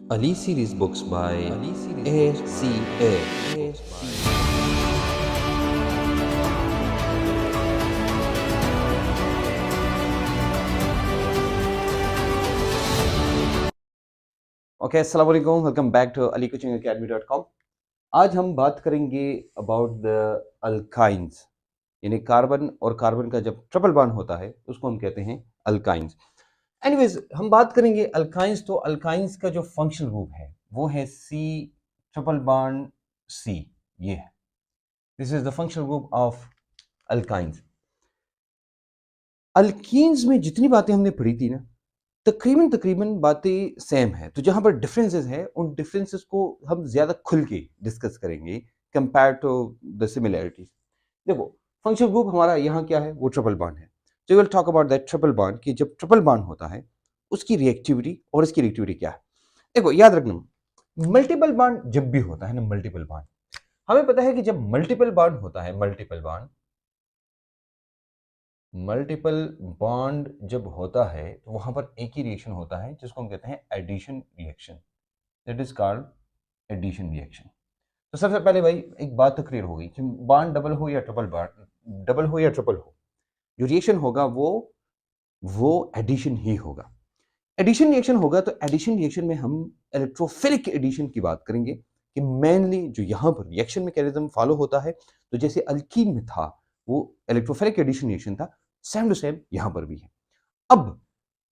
Ali series books by ACA. Okay, अस्सलाम वालेकुम, welcome back to alicoachingacademy.com। आज हम बात करेंगे अबाउट द अल्काइंस, यानी कार्बन और कार्बन का जब ट्रिपल बॉन्ड होता है उसको हम कहते हैं अल्काइंस। एनीवेज, हम बात करेंगे अल्काइंस, तो अल्काइंस का जो फंक्शनल ग्रुप है वो है सी ट्रिपल बॉन्ड सी। ये है, this is the functional group of alkynes. Alkenes में जितनी बातें हमने पढ़ी थी ना, तकरीबन तकरीबन बातें सेम है। तो जहां पर डिफरेंसेस है उन डिफरेंसेस को हम ज्यादा खुल के डिस्कस करेंगे कंपेयर टू द सिमिलैरिटीज। देखो, फंक्शनल ग्रुप हमारा यहाँ क्या है, वो ट्रिपल बॉन्ड है। तो we will talk about that triple bond कि जब ट्रिपल बॉन्ड होता है उसकी रिएक्टिविटी और इसकी रिएक्टिविटी क्या है। देखो, याद रखना, मल्टीपल बॉन्ड जब भी होता है ना, मल्टीपल बॉन्ड, हमें पता है कि जब मल्टीपल बॉन्ड होता है, मल्टीपल बॉन्ड जब होता है तो वहां पर एक ही रिएक्शन होता है जिसको हम कहते हैं addition reaction. That is called addition reaction. तो सबसे पहले भाई एक बात तो क्लियर हो गई कि बॉन्ड डबल हो या ट्रिपल बॉन्ड, डबल हो या ट्रिपल हो, जो रिएक्शन होगा वो एडिशन ही होगा। एडिशन रिएक्शन होगा तो एडिशन रिएक्शन में हम इलेक्ट्रोफिलिक एडिशन की बात करेंगे कि मेनली जो यहाँ पर रिएक्शन मैकेनिज्म फॉलो होता है, तो जैसे अल्कीन में था वो इलेक्ट्रोफिलिक एडिशन रिएक्शन था, सेम टू सेम यहाँ पर भी है। अब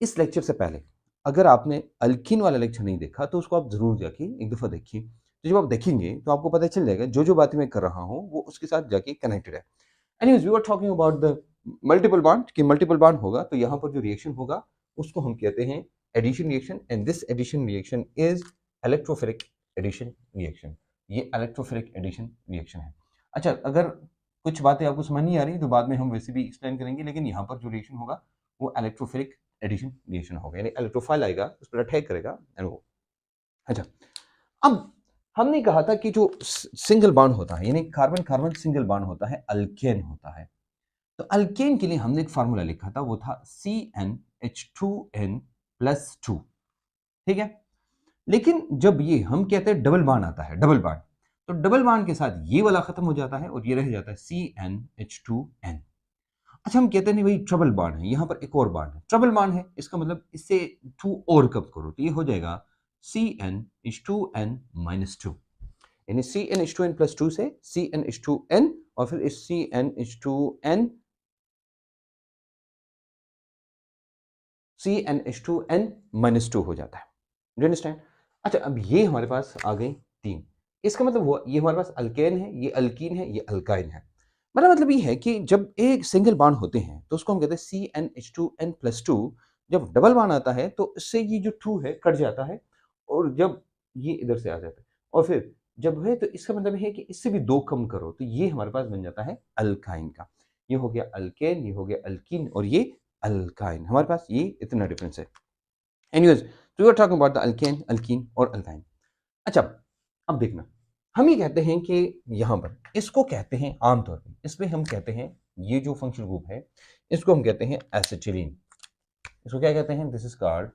इस लेक्चर से पहले अगर आपने अल्कीन वाला लेक्चर नहीं देखा तो उसको आप जरूर जाके एक दफा देखिए। तो जब आप देखेंगे तो आपको पता चल जाएगा जो जो बातें मैं कर रहा हूँ वो उसके साथ जाके कनेक्टेड है। Anyways, we are talking about the multiple bond कि मल्टीपल बॉन्ड होगा तो यहाँ पर जो रिएक्शन होगा उसको हम कहते हैं addition reaction, and this addition reaction is electrophilic addition reaction. ये इलेक्ट्रोफिलिक एडिशन रिएक्शन है। अच्छा, अगर कुछ बातें आपको समझ नहीं आ रही तो बाद में हम वैसे भी एक्सप्लेन करेंगे, लेकिन यहाँ पर जो रिएक्शन होगा वो इलेक्ट्रोफिलिक एडिशन रिएक्शन होगा, यानी इलेक्ट्रोफाइल आएगा उस पर अटैक करेगा एंड वो। अच्छा, अब हमने कहा था कि जो सिंगल बॉन्ड होता है, यानी कार्बन कार्बन सिंगल बॉन्ड होता है, अल्केन होता है। तो अल्केन के लिए हमने एक फार्मूला लिखा था, वो था CnH2n+2। ठीक है, लेकिन जब ये हम कहते हैं डबल बॉन्ड आता है, डबल बॉन्ड, तो डबल बॉन्ड के साथ ये वाला खत्म हो जाता है और ये रह जाता है CnH2n। अच्छा, हम कहते हैं नहीं भाई ट्रिपल बॉन्ड है, यहाँ पर एक और बॉन्ड है, ट्रिपल बॉन्ड है, इसका मतलब इससे 2 और कम करो तो ये हो जाएगा CnH2n-2, यानी CnH2n+2 से CnH2n और फिर इस CnH2n-2 हो जाता है। Do understand? अच्छा, अब ये हमारे पास आ गई 3। इसका मतलब हुआ ये हमारे पास अल्केन है, ये अल्कीन है, ये अल्काइन है। मतलब ये है कि जब एक सिंगल बॉन्ड होते हैं तो उसको हम कहते हैं CnH2n+2। जब डबल बॉन्ड आता है तो इससे ये जो 2 है कट जाता है और जब ये इधर से आ जाता है और फिर जब है तो इसका मतलब है कि इससे भी 2 कम करो तो ये हमारे पास बन जाता है अल्काइन का। ये हो गया अल्केन, ये हो गया अल्कीन और ये अल्काइन। हमारे पास ये इतना डिफरेंस है। एनीवेज, तो we are talking about the alkane, alkene और अल्काइन। अच्छा, अब देखना, हम ये कहते हैं कि यहाँ पर इसको कहते हैं आमतौर पे, इसमें हम कहते हैं ये जो फंक्शनल ग्रुप है इसको हम कहते हैं एसिटिलीन। इसको क्या कहते हैं? दिस इज कॉल्ड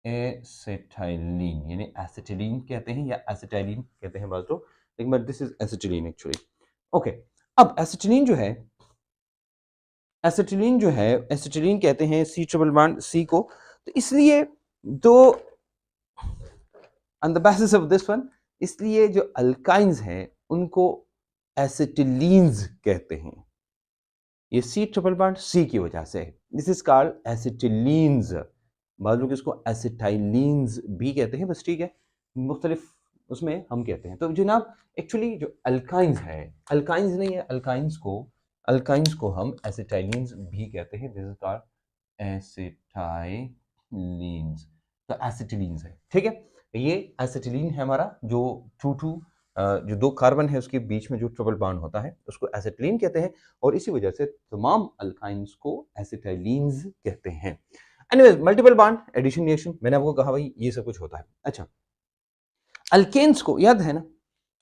एसिटाइलिन, यानी एसिटिलीन कहते हैं या एसिटाइलिन कहते हैं बात तो, लेकिन but this is acetylene actually. Okay, अब एसिटिलीन कहते हैं सी ट्रिपल बॉन्ड सी को, तो इसलिए तो on the basis of this one, इसलिए जो अल्काइंस हैं उनको एसिटिलीन्स कहते हैं। ये सी ट्रिपल बॉन्ड सी की वजह से, दिस इज कॉल्ड एसिटिलीन्स। बाद लोग इसको एसिटाइलीन्स भी कहते हैं, बस ठीक है, मुख्तलिफ उसमें हम कहते हैं। तो जनाब, एक्चुअली जो अल्काइंस है, अल्काइंस नहीं है, अल्काइंस को हम एसिटाइलीन्स भी कहते हैं। This is called acetylenes. तो एसिटिलीन्स है, ठीक है। ये एसिटिलीन है हमारा, जो जो 2 कार्बन है उसके बीच में जो ट्रिपल बॉन्ड होता है उसको एसिटिलीन कहते हैं और इसी वजह से तमाम अल्काइंस को एसिटाइलीन्स कहते हैं। Anyways, multiple bond addition reaction, मैंने आपको कहा भाई ये सब कुछ होता है। अच्छा, अल्केन्स को याद है ना,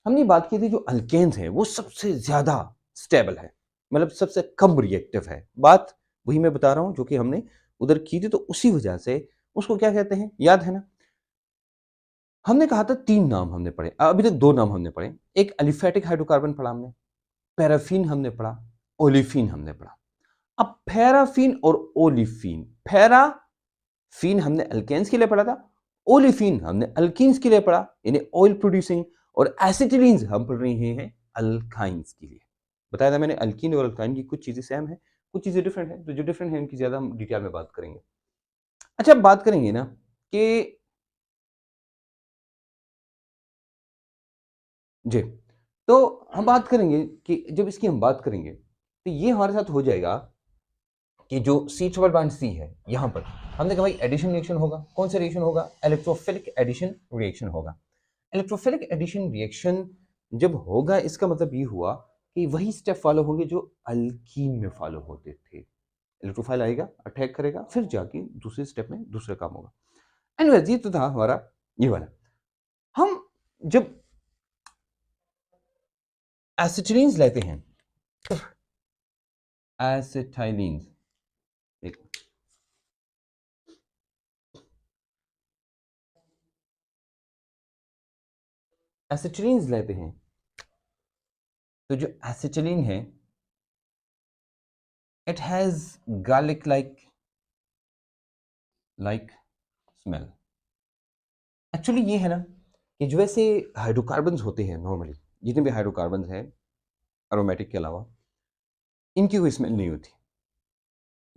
हमने बात की थी जो अल्केन्स है वो सबसे ज्यादा स्टेबल है, मतलब सबसे कम रिएक्टिव है। बात वही मैं बता रहा हूं जो कि हमने उधर की थी, तो उसी वजह से उसको क्या कहते हैं, याद है ना? हमने कहा था 3 नाम हमने पढ़े, अभी तक 2 नाम हमने पढ़े। एक एलिफेटिक हाइड्रोकार्बन पढ़ा हमने, पैराफिन हमने पढ़ा, ओलिफिन हमने पढ़ा। अब पैराफिन और ओलिफिन, पैराफिन हमने अल्केन्स के लिए पढ़ा था, ओलिफिन हमने अल्कीन्स के लिए पढ़ा, यानी ऑयल प्रोड्यूसिंग, और एसिटिलीन्स हम पढ़ रहे हैं अल्काइंस के लिए। बताया था मैंने अल्कीन और अल्काइन की कुछ चीजें सेम है, कुछ चीजें डिफरेंट है, तो जो डिफरेंट है उनकी ज्यादा हम डिटेल में बात करेंगे। अच्छा, अब बात करेंगे ना कि जी, तो हम बात करेंगे कि जब इसकी हम बात करेंगे तो ये हमारे साथ हो जाएगा कि जो सी ट्रिपल बॉन्ड सी है यहां पर हमने कहा भाई एडिशन रिएक्शन होगा। कौन सा रिएक्शन होगा? इलेक्ट्रोफिलिक एडिशन रिएक्शन होगा। इलेक्ट्रोफिलिक एडिशन रिएक्शन जब होगा, इसका मतलब ये हुआ कि वही स्टेप फॉलो होंगे जो अल्कीन में फॉलो होते थे। इलेक्ट्रोफाइल आएगा, अटैक करेगा, फिर जाके दूसरे स्टेप में दूसरा काम होगा। एनीवेज, ये तो था हमारा ये वाला। हम जब एसिटिलीन्स लेते हैं, एसिटाइलिन्स, एसिटिलीन्स लेते हैं, तो जो एसिटिलीन है it has garlic like smell. Actually ये है ना कि जो वैसे हाइड्रोकार्बन्स होते हैं नॉर्मली, जितने भी हाइड्रोकार्बन्स हैं एरोमेटिक के अलावा, इनकी कोई स्मेल नहीं होती।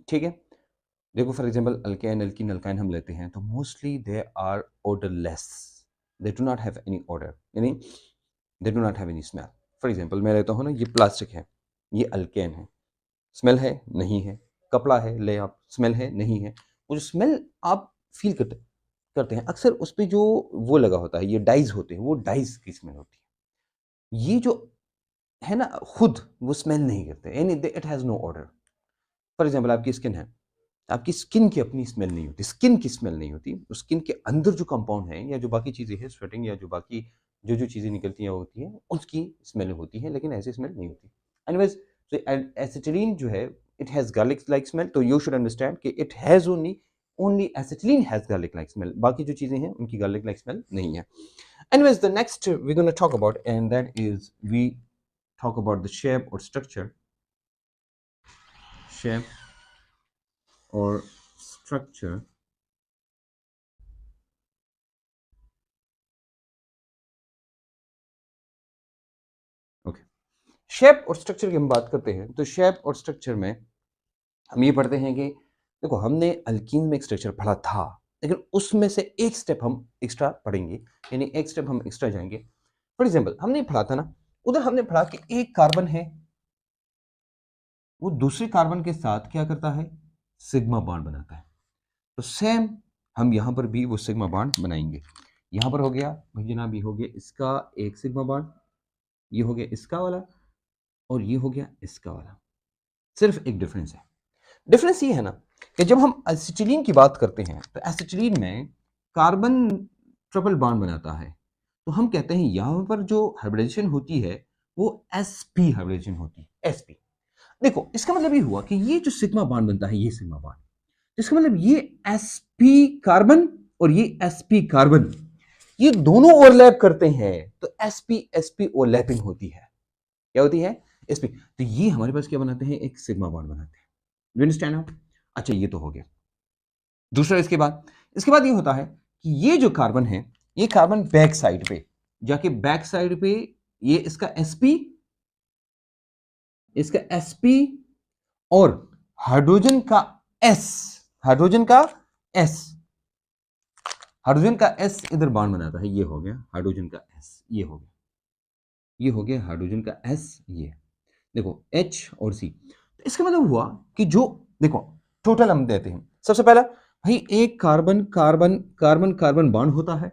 ठीक है, देखो for example alkane, alkene, alkyne हम लेते हैं तो mostly they are odourless, they do not have any odour, यानी they do not have any smell. For example मैं लेता हूँ ना, ये प्लास्टिक है, ये अल्केन है, स्मेल है? नहीं है। कपड़ा है, ले आप, स्मेल है? नहीं है। वो जो स्मेल आप फील करते हैं अक्सर उस पर जो वो लगा होता है, ये डाइज होते हैं, वो डाइज की स्मेल होती है। ये जो है ना, खुद वो स्मेल नहीं करते, यानी it has no odour. For example आपकी स्किन है, आपकी स्किन की अपनी स्मेल नहीं होती, स्किन की स्मेल नहीं होती, स्किन के अंदर जो कंपाउंड है या जो बाकी चीज़ें हैं, स्वेटिंग या जो बाकी जो चीज़ें निकलती हैं होती हैं, उसकी स्मेल होती है, लेकिन ऐसी स्मेल नहीं होती। एनीवेज, तो एसिटिलीन जो है it has garlic like smell, तो यू शुड अंडरस्टैंड कि it has only acetylene has garlic like smell, बाकी जो चीज़ें हैं उनकी गार्लिक लाइक स्मेल नहीं है। Anyways, the next we're going to talk about, and that is we talk about the shape or structure okay. Shape और structure की हम बात करते हैं तो शेप और स्ट्रक्चर में हम ये पढ़ते हैं कि देखो, हमने अल्कीन में एक स्ट्रक्चर पढ़ा था, लेकिन उसमें से एक स्टेप हम एक्स्ट्रा पढ़ेंगे, यानी एक स्टेप हम एक्स्ट्रा जाएंगे। फॉर एग्जाम्पल हमने पढ़ा था ना, उधर हमने पढ़ा कि एक कार्बन है, वो दूसरे कार्बन के साथ क्या करता है? सिग्मा बॉन्ड बनाता है। तो सेम हम यहां पर भी वो सिग्मा बॉन्ड बनाएंगे। यहां पर हो गया भाई जनाब, ये हो गया इसका एक सिग्मा बॉन्ड, ये हो गया इसका वाला, और ये हो गया इसका वाला। सिर्फ एक डिफरेंस है। डिफरेंस ये है ना कि जब हम एसिटिलीन की बात करते हैं तो एसिटिलीन में कार्बन ट्रिपल बॉन्ड बनाता है, तो हम कहते हैं यहां पर जो हाइब्रिडाइजेशन होती है वो sp हाइब्रिडाइजेशन होती है, sp। देखो, इसका मतलब ये हुआ कि ये जो सिग्मा बॉन्ड बनता है, ये सिग्मा बॉन्ड, इसका मतलब ये sp कार्बन और ये sp कार्बन, ये दोनों ओवरलैप करते हैं, तो sp sp ओवरलैपिंग होती है। क्या होती है? sp। तो ये हमारे पास क्या बनाते हैं? एक सिग्मा बॉन्ड बनाते हैं। You understand now? अच्छा, ये तो हो गया। दूसरा, इसके बाद ये होता है कि ये जो कार्बन है, ये कार्बन बैक साइड पे जाके, बैक साइड पे ये इसका sp और हाइड्रोजन का s, हाइड्रोजन का s इधर बॉन्ड बनाता है। ये हो गया हाइड्रोजन का s, ये हो गया हाइड्रोजन का s। ये देखो H और C। तो इसका मतलब हुआ कि जो देखो टोटल हम देते हैं, सबसे पहला भाई एक carbon carbon carbon carbon bond होता है,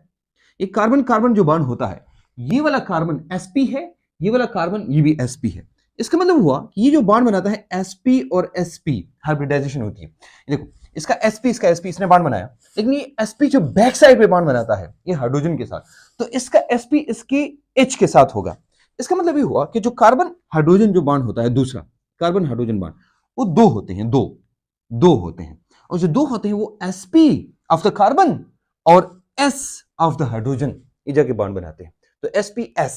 एक कार्बन कार्बन जो बॉन्ड होता है, ये वाला कार्बन sp है, ये वाला कार्बन ये भी sp है। इसका मतलब हुआ कि ये जो बॉन्ड बनाता है sp और sp, हाइब्रिडाइजेशन होती है। देखो, इसका sp इसने बॉन्ड बनाया, लेकिन ये sp जो बैक साइड पे बॉन्ड बनाता है ये हाइड्रोजन के साथ, तो इसका sp इसके H के साथ होगा। इसका मतलब ये हुआ कि जो कार्बन हाइड्रोजन जो बॉन्ड होता है, दूसरा कार्बन हाइड्रोजन बॉन्ड, वो दो होते हैं, दो होते हैं, और जो दो होते हैं वो sp ऑफ द कार्बन और s ऑफ द हाइड्रोजन, ये जाके बॉन्ड बनाते हैं, तो sps,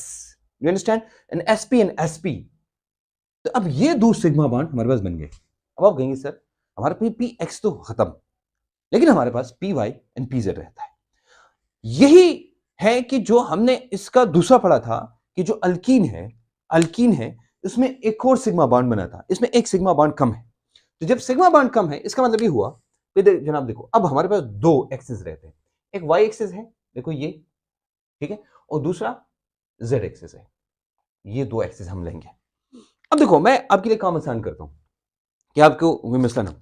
you understand, and sp and sp। तो अब ये दो सिग्मा बॉन्ड हमारे पास बन गए। अब आप कहेंगे सर हमारे पास px तो खत्म, लेकिन हमारे पास py एंड pz रहता है। यही है कि जो हमने इसका दूसरा पढ़ा था कि जो अल्कीन है उसमें एक और सिग्मा बॉन्ड बना था, इसमें एक सिग्मा बॉन्ड कम है। तो जब सिग्मा बॉन्ड कम है इसका मतलब ये हुआ कि जनाब देखो अब हमारे पास दो एक्सिस रहते हैं, एक y एक्सिस है देखो ये, ठीक है, और दूसरा z एक्सिस है, ये दो एक्सिस हम लेंगे। अब देखो मैं आपके लिए काम आसान करता हूं कि आपको वो मसला ना,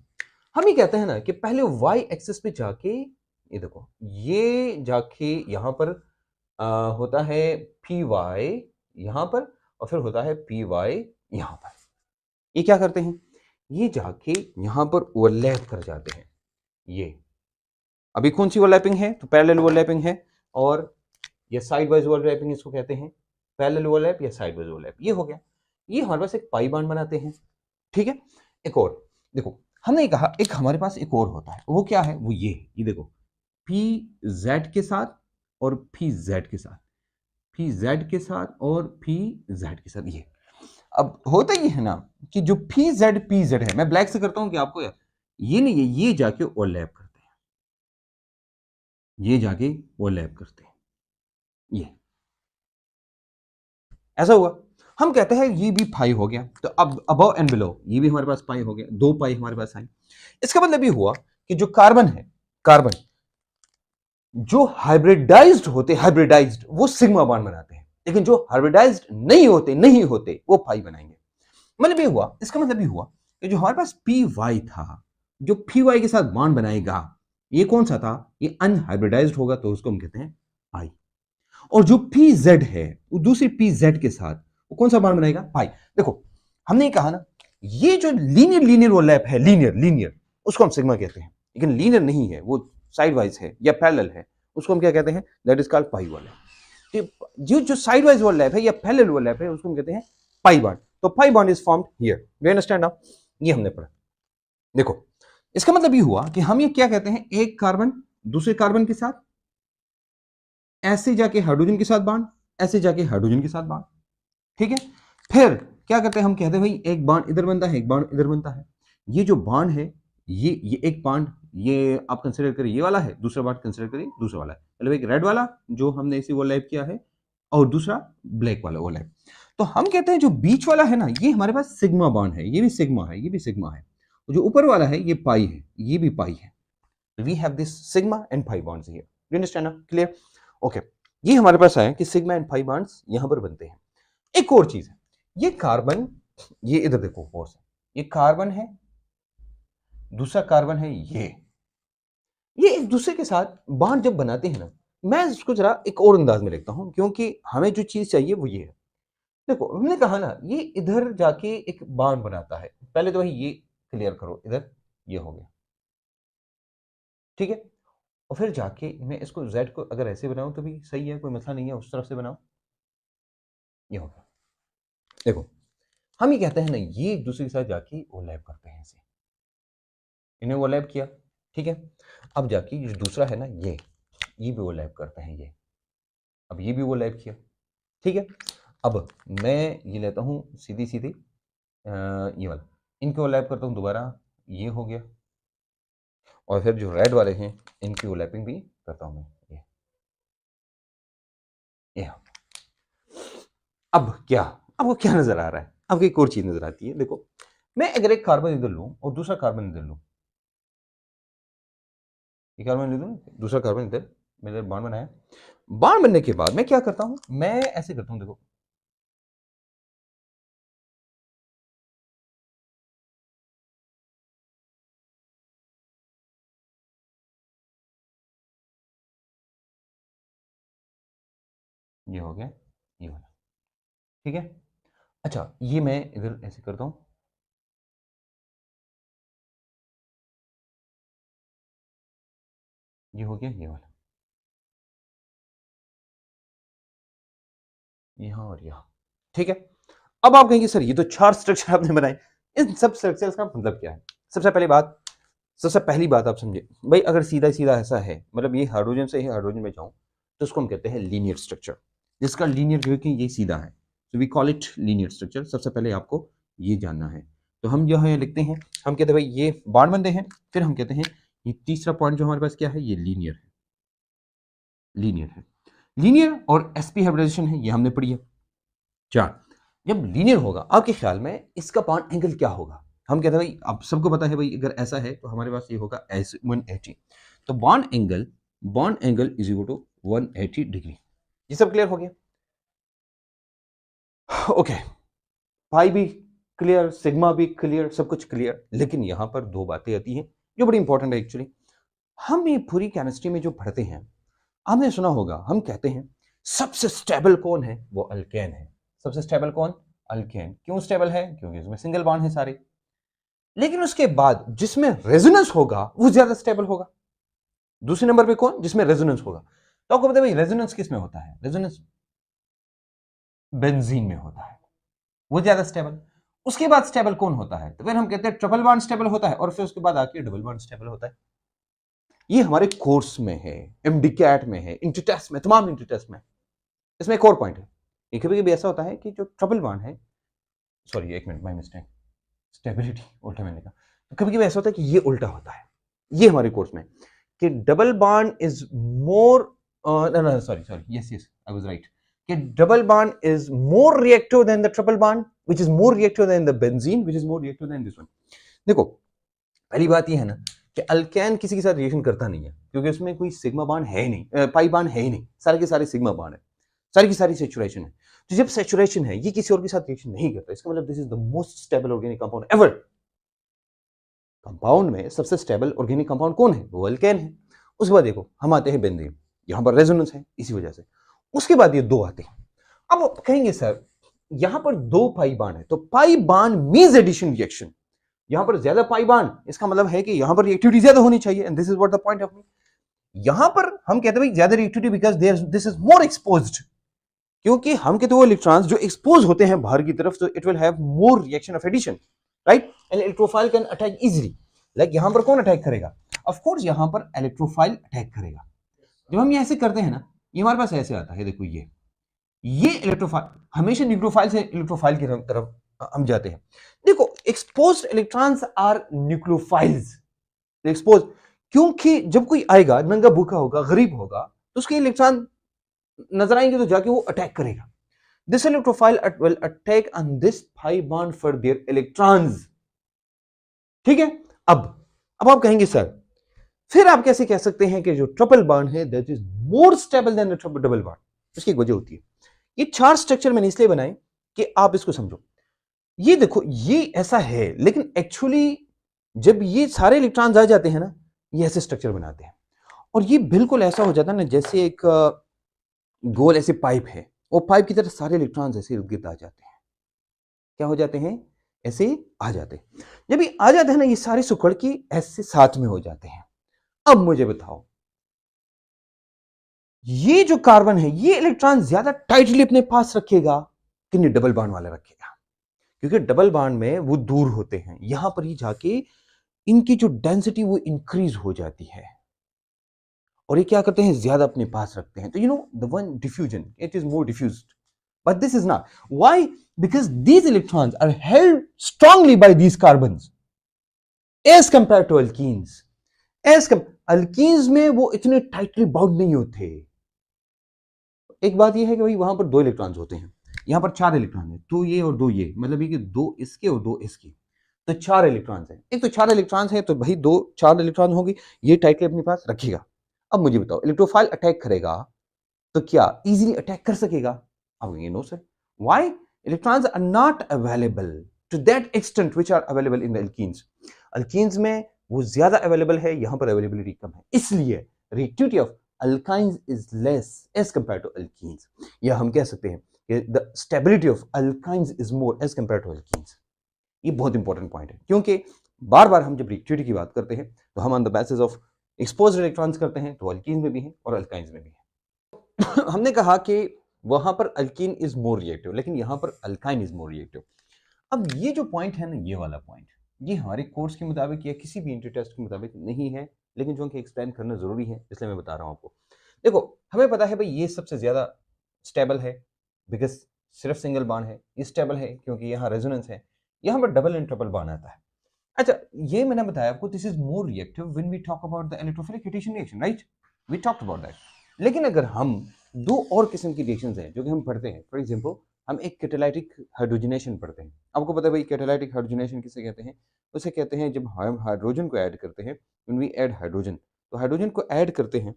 हम ये कहते हैं ना कि पहले y एक्सिस पे जाके ये देखो ये जाके यहां पर होता है py यहां पर, और फिर होता है py यहां पर। ये क्या करते हैं, ये जाके यहां पर ओवरलैप कर जाते हैं। ये अभी कौन सी ओवरलैपिंग है, तो पैरेलल ओवरलैपिंग है, और ये साइड वाइज ओवरलैपिंग इसको कहते हैं, पैरेलल ओवरलैप या साइड वाइज ओवरलैप। ये हो गया, ये हमारे पास एक पाई बॉन्ड बनाते हैं, ठीक है। एक और देखो हमने कहा एक हमारे पास एक और होता है, वो क्या है, वो ये देखो pz के साथ और pz के साथ, pz के साथ और pz के साथ। ये अब होता ये है ना कि जो pz है, मैं ब्लैक से करता हूं कि आपको यार ये नहीं है, ये जाके ओवरलैप करते हैं, ये जाके ओवरलैप करते हैं, ये ऐसा हुआ। हम कहते हैं ये भी पाई हो गया, तो अब अबव एंड बिलो ये भी हमारे पास पाई हो गया, दो पाई हमारे पास आई। इसका मतलब ये हुआ कि जो कार्बन है, कार्बन जो हाइब्रिडाइज्ड वो सिग्मा बॉन्ड बनाते हैं, लेकिन जो हाइब्रिडाइज्ड नहीं होते वो पाई बनाएंगे। मतलब ये हुआ, इसका मतलब ये हुआ कि जो हमारे पास पी वाई था, जो पी वाई के साथ बॉन्ड बनाएगा ये कौन सा था, ये अनहाइब्रिडाइज्ड होगा, तो उसको हम कहते हैं पाई। और जो पी जेड है वो दूसरी पी जेड के साथ वो कौन सा बॉन्ड बनाएगा, पाई। देखो हमने कहा ना ये जो लीनियर ओवरलैप है, लीनियर उसको हम सिग्मा कहते हैं, लेकिन लीनियर नहीं है, वो साइड वाइज है या पैरेलल है, उसको हम क्या कहते हैं, that is called pi overlap. जो साइड वाइज ओवरलैप है या पैरेलल ओवरलैप है उसको हम कहते हैं पाई बॉन्ड। तो pi bond is formed here, do you understand now, ये हमने पढ़ा। देखो इसका मतलब ये हुआ कि हम ये क्या कहते हैं, एक कार्बन दूसरे कार्बन के साथ ऐसे जाके हाइड्रोजन के साथ बॉन्ड, ऐसे जाके हाइड्रोजन के साथ बॉन्ड, ठीक है। फिर क्या करते हैं, हम कहते हैं भाई एक बॉन्ड इधर बनता है, एक बॉन्ड इधर बनता है। ये जो बॉन्ड है ये एक बॉन्ड ये आप कंसिडर करिए ये वाला है, दूसरा बॉन्ड कंसिडर करिए दूसरा वाला है, मतलब एक रेड वाला जो हमने इसी ओवरलैप किया है, और दूसरा ब्लैक वाला ओवरलैप। तो हम कहते हैं जो बीच वाला है ना ये हमारे पास सिग्मा बॉन्ड है, ये भी सिग्मा है, ये भी सिग्मा है, और जो ऊपर वाला है ये पाई है, ये भी पाई है। We have this sigma and pi bonds here, you understand now, clear, okay. ये हमारे पास आया कि सिग्मा एंड पाई बॉन्ड्स यहां पर बनते हैं। एक और चीज है, ये कार्बन, ये इधर देखो और से, ये कार्बन है, दूसरा कार्बन है, ये एक दूसरे के साथ बॉन्ड जब बनाते हैं ना, मैं इसको जरा एक और अंदाज में लिखता हूं क्योंकि हमें जो चीज चाहिए वो ये है। देखो हमने कहा ना ये इधर जाके एक बॉन्ड बनाता है, पहले तो भाई ये क्लियर करो, इधर ये हो गया, ठीक है, और फिर जाके मैं इसको z को अगर ऐसे बनाऊं तो भी सही है, कोई मसला नहीं है, उस तरफ से बनाओ, ये हो गया। देखो हम ये कहते हैं ना ये एक दूसरे के साथ जाके ओवरलैप करते हैं, ऐसे इन्हें ओवरलैप किया, ठीक है। अब जाके जो दूसरा है ना ये भी ओवरलैप करते हैं, ये अब ये भी ओवरलैप किया, ठीक है। अब मैं ये लेता हूँ सीधी ये वाला, इनके ओवरलैप करता हूँ दोबारा, ये हो गया, और फिर जो रेड वाले हैं इनकी ओवरलैपिंग भी करता हूँ मैं, ये अब क्या, आपको क्या नजर आ रहा है, आपको एक और चीज नजर आती है। देखो मैं अगर एक कार्बन इधर लूं और दूसरा कार्बन इधर लूं, ये कार्बन ले लूं, दूसरा कार्बन इधर, मैंने बॉन्ड बनाया, बॉन्ड बनने के बाद मैं क्या करता हूं, मैं ऐसे करता हूं, देखो ये हो गया, ये वाला, ठीक है। अच्छा ये मैं इधर ऐसे करता हूं, ये हो गया, ये वाला, यहां और यहां, ठीक है। अब आप कहेंगे सर ये तो 4 स्ट्रक्चर आपने बनाए, इन सब स्ट्रक्चर्स का मतलब क्या है। सबसे पहली बात आप समझे भाई, अगर सीधा सीधा ऐसा है, मतलब ये हाइड्रोजन से ही हाइड्रोजन में जाऊं तो उसको हम कहते हैं लीनियर स्ट्रक्चर, जिसका लीनियर जो है कि ये सीधा है, तो we call it linear structure. सबसे पहले आपको ये जानना है। तो हम जो है लिखते हैं, हम कहते हैं भाई ये बॉन्ड बनते हैं, फिर हम कहते हैं ये तीसरा पॉइंट जो हमारे पास क्या है, ये लीनियर है, लीनियर है। लीनियर और एसपी हाइब्रिडाइजेशन है, ये हमने पढ़ी है। चार, जब लीनियर होगा आपके ख्याल में इसका बॉन्ड एंगल क्या होगा? हम कहते हैं भाई, अब सबको पता है भाई, अगर ऐसा है तो हमारे पास ये होगा एस 180, तो bond angle is equal to 180 degree. ये सब क्लियर हो गया? ओके, पाई भी क्लियर, सिग्मा भी क्लियर, सब कुछ क्लियर। लेकिन यहां पर दो बातें आती हैं जो बड़ी इंपॉर्टेंट है एक्चुअली। हम ये पूरी केमिस्ट्री में जो पढ़ते हैं, आपने सुना होगा, हम कहते हैं सबसे स्टेबल कौन है? वो अल्केन है। सबसे स्टेबल कौन? अल्केन। क्यों स्टेबल है? क्योंकि इसमें सिंगल बॉन्ड है सारे। लेकिन उसके बाद जिसमें रेजोनेंस होगा वो ज्यादा स्टेबल होगा। दूसरे नंबर पे कौन? जिसमें रेजोनेंस होगा। तो आपको पता है भाई रेजोनेंस किस में होता है? रेजोनेंस बेंजीन में होता है, वो ज्यादा स्टेबल। उसके बाद स्टेबल कौन होता है? तो फिर हम कहते हैं ट्रिपल बॉन्ड स्टेबल होता है, और फिर उसके बाद आके डबल बॉन्ड स्टेबल होता है। ये हमारे कोर्स में है, एमडीकैट में है, इंटरटेस्ट में, तमाम इंटरटेस्ट में। इसमें एक और पॉइंट है, ये कभी कभी ऐसा होता है कि जो ट्रिपल बॉन्ड है, सॉरी एक मिनट, माय मिस्टेक, स्टेबिलिटी उल्टा मैंने कहा, कभी कभी ऐसा होता है कि ये उल्टा होता है। ये हमारे कोर्स में कि double bond is more, sorry yes I was right, कि double bond is more reactive than the triple bond which is more reactive than the benzene which is more reactive than this one. देखो, पहली बात ये है ना कि alkane किसी के साथ रिएक्शन करता नहीं है, क्योंकि उसमें कोई सिग्मा बॉन्ड है ही नहीं, पाई बॉन्ड है ही नहीं, सारे के सारे सिग्मा बॉन्ड है, सारी की सारी सैचुरेशन है। तो जब सैचुरेशन है, ये किसी और के साथ रिएक्शन नहीं करता, इसका मतलब this is the most stable organic compound ever. Compound में सबसे स्टेबल ऑर्गेनिक कंपाउंड कौन है? वो अल्केन है। उसके बाद देखो हम आते हैं बेंजीन, यहां पर रेजोनेंस है इसी वजह से। उसके बाद ये दो आते हैं। अब आप कहेंगे सर यहां पर दो पाई बॉन्ड है, तो pi bond means addition reaction, यहां पर ज्यादा पाई बॉन्ड, इसका मतलब है कि यहां पर रिएक्टिविटी ज्यादा होनी चाहिए, and this is what the point of view. यहां पर हम कहते हैं भाई ज्यादा reactivity because this is more exposed, क्योंकि हम कहते हैं वो इलेक्ट्रॉन्स जो एक्सपोज होते हैं बाहर की तरफ, तो it will have more reaction of addition, right, and electrophile can attack easily. Like यहां पर कौन अटैक करेगा? ऑफ कोर्स यहां पर इलेक्ट्रोफाइल अटैक करेगा। जब हम ये ऐसे करते हैं ना, ये हमारे पास ऐसे आता है, देखो ये इलेक्ट्रोफाइल, हमेशा न्यूक्लियोफाइल से इलेक्ट्रोफाइल की तरफ हम जाते हैं। देखो exposed electrons are nucleophiles, exposed, क्योंकि जब कोई आएगा नंगा भूखा होगा, गरीब होगा, तो उसके इलेक्ट्रॉन नजर आएंगे तो जाके वो अटैक करेगा। This electrophile will attack on this pi bond for their electrons. ठीक है? अब आप कहेंगे सर फिर आप कैसे कह सकते हैं कि जो ट्रिपल बॉन्ड है that is more stable then the double bond? इसकी एक वजह होती है, ये चार स्ट्रक्चर मैंने इसलिए बनाए कि आप इसको समझो। ये देखो ये ऐसा है, लेकिन एक्चुअली जब ये सारे इलेक्ट्रॉन्स आ जाते हैं ना, ये ऐसे स्ट्रक्चर बनाते हैं, और ये बिल्कुल ऐसा हो जाता है ना जैसे एक गोल ऐसे पाइप है, वो पाइप की तरह सारे इलेक्ट्रॉन्स ऐसे इर्द गिर्द आ जाते हैं। क्या हो जाते हैं? ऐसे आ जाते हैं। जब ये आ जाते हैं ना, ये सारे सुकड़ के ऐसे साथ में हो जाते हैं। अब मुझे बताओ, ये जो कार्बन है ये इलेक्ट्रॉन ज्यादा टाइटली अपने पास रखेगा कि नहीं डबल बॉन्ड वाला रखेगा? क्योंकि डबल बॉन्ड में वो दूर होते हैं, यहां पर ही जाके इनकी जो डेंसिटी वो इंक्रीज हो जाती है, और ये क्या करते हैं? ज्यादा अपने पास रखते हैं। तो you know the one diffusion, it is more diffused, but this is not. Why? Because these electrons are held strongly by these carbons as compare to alkenes. Alkenes में वो इतने टाइटली बाउंड नहीं होते। एक बात ये है कि भाई वहां पर दो इलेक्ट्रॉन्स होते हैं, यहां पर चार इलेक्ट्रॉन है, दो ये और दो ये, मतलब ये कि दो इसके और दो इसके, तो चार इलेक्ट्रॉन्स हैं। एक तो चार इलेक्ट्रॉन्स हैं, तो भाई दो चार इलेक्ट्रॉन होंगे, ये टाइटली अपने पास रखेगा। अब मुझे बताओ, इलेक्ट्रोफाइल अटैक करेगा तो क्या इजीली अटैक कर सकेगा? अब ये no sir. Why? Electrons are not available to that extent which are available in the alkenes. Alkenes में वो ज्यादा अवेलेबल है, यहां पर अवेलेबिलिटी कम है, इसलिए reactivity of alkynes is less as compare to alkenes. या हम कह सकते हैं कि the stability of alkynes is more as compare to alkenes. ये बहुत इंपॉर्टेंट पॉइंट है, क्योंकि बार बार हम जब रिएक्टिविटी की बात करते हैं तो हम on the basis of exposed electrons करते हैं, तो अल्कीन्स में भी है और अल्काइंस में भी है। हमने कहा कि वहां पर अल्कीन इज मोर रिएक्टिव, लेकिन यहां पर अल्काइन इज मोर रिएक्टिव। अब ये जो पॉइंट है ना, ये वाला पॉइंट, ये हमारे कोर्स के मुताबिक या किसी भी इंटर टेस्ट के मुताबिक नहीं है, लेकिन जो कि एक्सप्लेन करना जरूरी है, इसलिए मैं बता रहा हूं आपको। देखो हमें पता है भाई ये सबसे ज्यादा स्टेबल है, बिकॉज सिर्फ सिंगल बॉन्ड है, ये स्टेबल है क्योंकि यहाँ रेजोनेंस है, यहाँ पर डबल एंड ट्रिपल बॉन्ड आता है। अच्छा, ये मैंने बताया आपको, this is more reactive when we talk about the electrophilic addition reaction, right, we talked about that. लेकिन अगर हम दो और किस्म की रिएक्शंस हैं जो कि हम पढ़ते हैं, फॉर एग्जांपल हम एक कैटालाइटिक हाइड्रोजनेशन पढ़ते हैं। आपको पता है भाई कैटालाइटिक हाइड्रोजनेशन किसे कहते हैं? उसे कहते हैं जब हम हाइड्रोजन को ऐड करते हैं, व्हेन वी ऐड हाइड्रोजन, तो हाइड्रोजन को ऐड करते हैं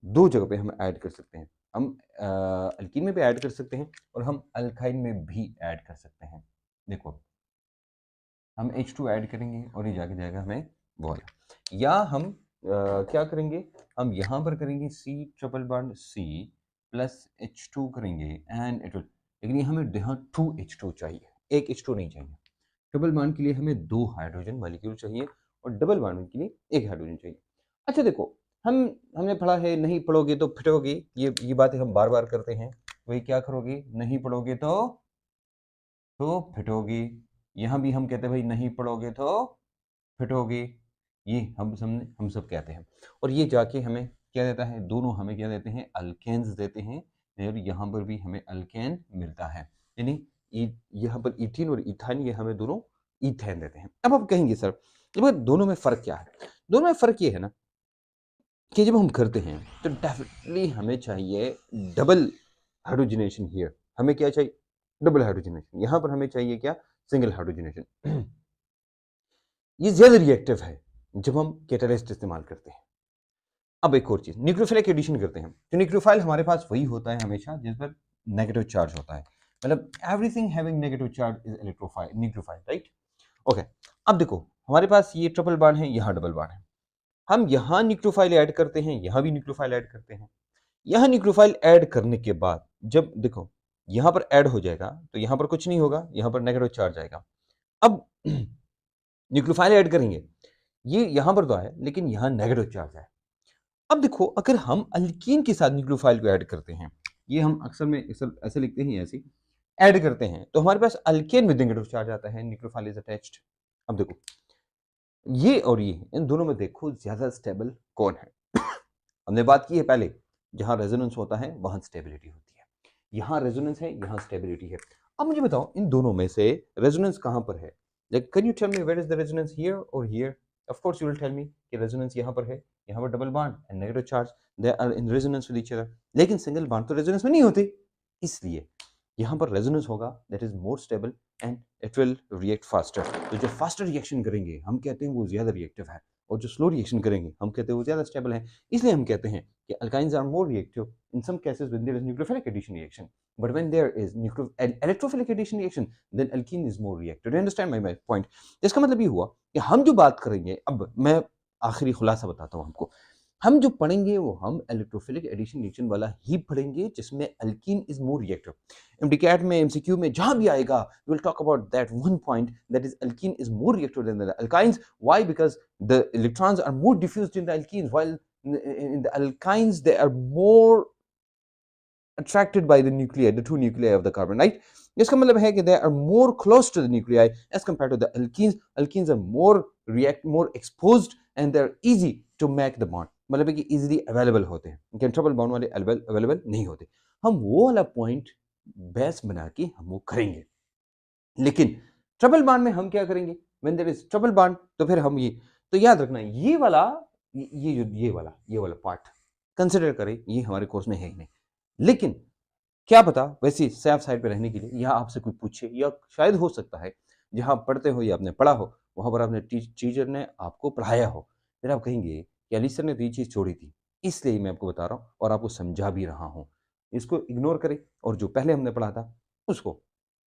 दो जगह पे हम ऐड कर सकते हैं। हम अल्कीन में भी ऐड कर सकते हैं और हम अल्काइन में भी ऐड कर सकते हैं। देखो हम H2 ऐड करेंगे और ये जाके जाएगा हमें वो वाला, या हम क्या करेंगे, हम यहाँ पर करेंगे C triple bond C plus H2 करेंगे एंड इट विल, लेकिन ये हमें यहाँ 2H2 चाहिए, एक H2 नहीं चाहिए। ट्रिपल बॉन्ड के लिए हमें 2 हाइड्रोजन मॉलिक्यूल चाहिए और डबल बॉन्ड के लिए 1 हाइड्रोजन चाहिए। अच्छा देखो, हमने पढ़ा है नहीं पढ़ोगे तो फिटोगे, ये बातें हम बार बार करते हैं। वही क्या करोगे, नहीं पढ़ोगे तो फिटोगे। यहाँ भी हम कहते हैं भाई नहीं पढ़ोगे तो फिटोगे, ये हम सब कहते हैं। और ये जाके हमें क्या देता है, दोनों हमें क्या देते हैं, अल्केन्स देते हैं। और यहाँ पर भी हमें अल्केन मिलता है, यानी यहाँ पर इथीन और इथाइन ये हमें दोनों इथेन देते हैं। अब आप कहेंगे सर दोनों में फर्क क्या है? दोनों में फर्क ये है ना कि जब हम करते हैं तो डेफिनेटली हमें चाहिए डबल हाइड्रोजनेशन हियर, हमें क्या चाहिए, डबल हाइड्रोजनेशन। यहाँ पर हमें चाहिए क्या, सिंगल हाइड्रोजनेशन। ये ज्यादा रिएक्टिव है जब हम कैटालिस्ट इस्तेमाल करते हैं। अब एक और चीज, न्यूक्लियोफिलिक एडिशन करते हैं तो न्यूक्लियोफाइल हमारे पास वही होता है हमेशा जिस पर नेगेटिव चार्ज होता है, मतलब everything having negative charge is electrophile, nucleophile, right. Okay, अब देखो हमारे पास ये ट्रिपल बॉन्ड है, यहाँ डबल बॉन्ड है, हम यहाँ न्यूक्लियोफाइल ऐड करते हैं, यहाँ भी न्यूक्लियोफाइल ऐड करते हैं। यहाँ न्यूक्लियोफाइल ऐड करने के बाद जब देखो यहाँ पर ऐड हो जाएगा तो यहाँ पर कुछ नहीं होगा, यहाँ पर नेगेटिव चार्ज आएगा। अब न्यूक्लियोफाइल ऐड करेंगे, ये यहाँ पर तो है लेकिन यहाँ नेगेटिव चार्ज है। अब देखो अगर हम अल्कीन के साथ न्यूक्लियोफाइल को ऐड करते हैं, ये हम अक्सर में ऐसे लिखते हैं, ऐसे ऐड करते हैं तो हमारे पास अल्केन विद नेगेटिव चार्ज आता है, न्यूक्लियोफाइल इज अटैच्ड। अब देखो ये और ये, इन दोनों में देखो ज्यादा स्टेबल कौन है? हमने बात की है पहले, जहां रेजोनेंस होता है वहां स्टेबिलिटी होती है, यहाँ रेजोनेंस है, यहाँ स्टेबिलिटी है। अब मुझे बताओ इन दोनों में से रेजोनेंस कहां पर है? Like, can you tell me where is the resonance, here or here? Of course you will tell me कि resonance यहाँ पर है, यहाँ पर double bond and negative charge, they are in resonance with each other। लेकिन single bond तो resonance में नहीं होते, इसलिए यहाँ पर resonance होगा, that is more stable and it will react faster। तो जो faster reaction करेंगे हम कहते हैं वो ज्यादा reactive है, और जो slow reaction करेंगे हम कहते हैं वो ज्यादा stable है। इसलिए हम कहते हैं कि alkynes are more reactive in some cases when there is nucleophilic addition reaction, but when there is electrophilic addition reaction then alkene is more reactive। Do you understand my point? इसका मतलब ये हुआ कि हम जो बात करेंगे, अब मैं आखिरी खुलासा बताता हूँ हमको, हम जो पढ़ेंगे वो हम इलेक्ट्रोफिलिक एडिशन रिएक्शन वाला ही पढ़ेंगे जिसमें alkene is more reactive. MDCAT में, एमसीक्यू में, जहां भी आएगा we will talk about that one point, that is alkene is more reactive than the alkynes. Why? Because the electrons are more diffused in the alkenes, while in the alkynes they are more attracted by the nuclei, the two nuclei of the carbon, right? इसका मतलब है कि they are more close to the nuclei as compared to the alkenes। Alkenes are more exposed and they are easy to make the bond, मतलब है कि easily available होते हैं, लेकिन ट्रिपल बॉन्ड वाले available नहीं होते। हम वो वाला पॉइंट बेस बना के हम वो करेंगे, लेकिन ट्रिपल बॉन्ड में हम क्या करेंगे, when there is triple bond तो फिर हम ये, तो याद रखना ये वाला पार्ट कंसिडर करें, ये हमारे कोर्स में है ही नहीं। लेकिन क्या पता वैसे सेफ साइड पे रहने के लिए या आपसे कोई पूछे, या शायद हो सकता है जहां पढ़ते हो या आपने पढ़ा हो वहां पर आपने टीचर ने आपको पढ़ाया हो, फिर आप कहेंगे कि अली सर ने तो ये चीज छोड़ी थी, इसलिए मैं आपको बता रहा हूँ और आपको समझा भी रहा हूँ। इसको इग्नोर करें और जो पहले हमने पढ़ा था उसको